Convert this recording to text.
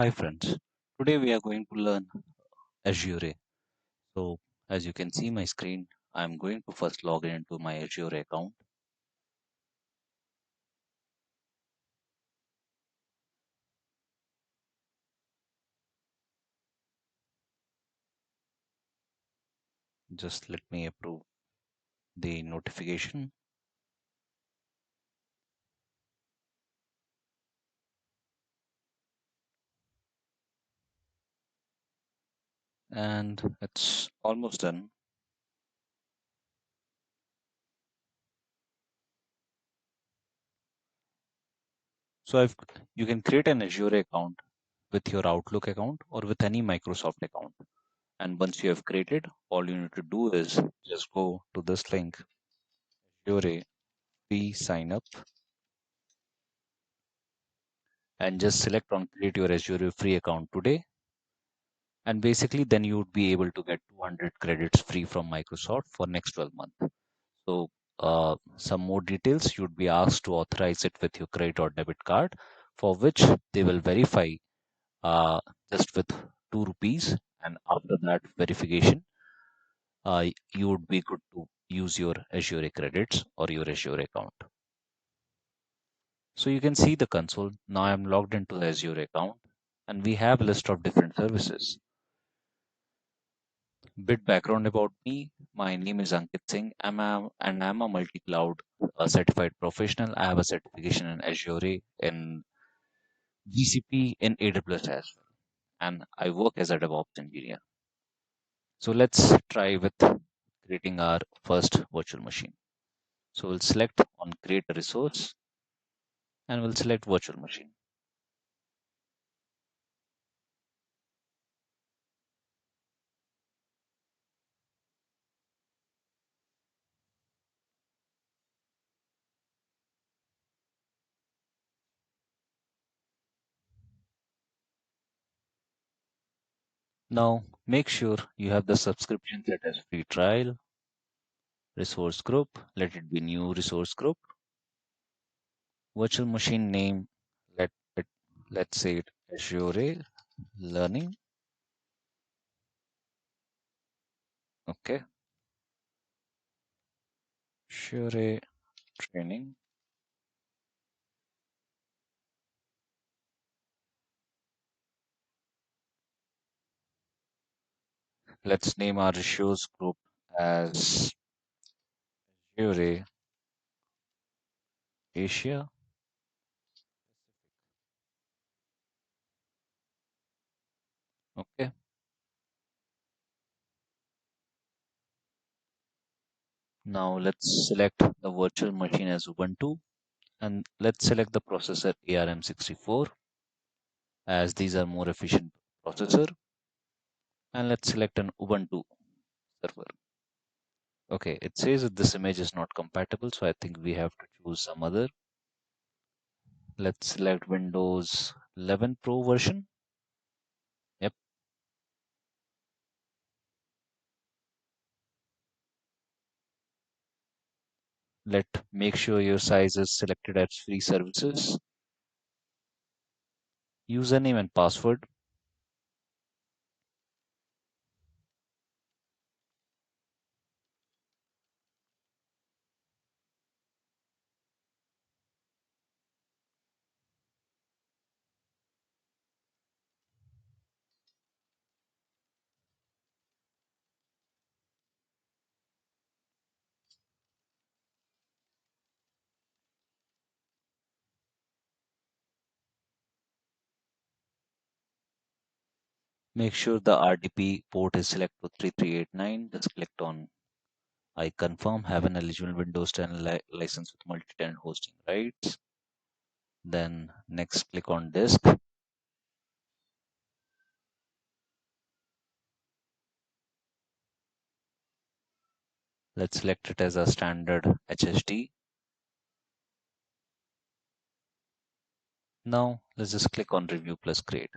Hi friends, today we are going to learn Azure. So as you can see my screen, I'm going to first log in into my Azure account. Just let me approve the notification. And it's almost done. So you can create an Azure account with your Outlook account or with any Microsoft account. And once you have created, all you need to do is just go to this link, Azure free sign up, and just select on create your Azure free account today. And basically then you would be able to get 200 credits free from Microsoft for next 12 months. So some more details, you'd be asked to authorize it with your credit or debit card, for which they will verify uh, just with 2 rupees, and after that verification you would be good to use your Azure credits or your Azure account. So you can see the console. Now I'm logged into the Azure account and we have a list of different services. Bit background about me. My name is Ankit Singh. I'm a multi-cloud certified professional. I have a certification in Azure, in GCP, in AWS as well. And I work as a DevOps engineer. So let's try with creating our first virtual machine. So we'll select on create a resource and we'll select virtual machine. Now make sure you have the subscription set as free trial, resource group, let it be new resource group, virtual machine name, let it let's say it Azure learning. Okay, Azure training. Let's name our resource group as Azure Asia. Okay, now let's select the virtual machine as Ubuntu and let's select the processor ARM64 as these are more efficient processor, and let's select an Ubuntu server. Okay, it says that this image is not compatible, so I think we have to choose some other. Let's select Windows 11 Pro version. Yep. Let make sure your size is selected as free services. Username and password. Make sure the RDP port is selected to 3389. Just click on I confirm, have an eligible Windows 10 license with multi-tenant hosting rights. Then next click on disk. Let's select it as a standard HSD. Now let's just click on review plus create.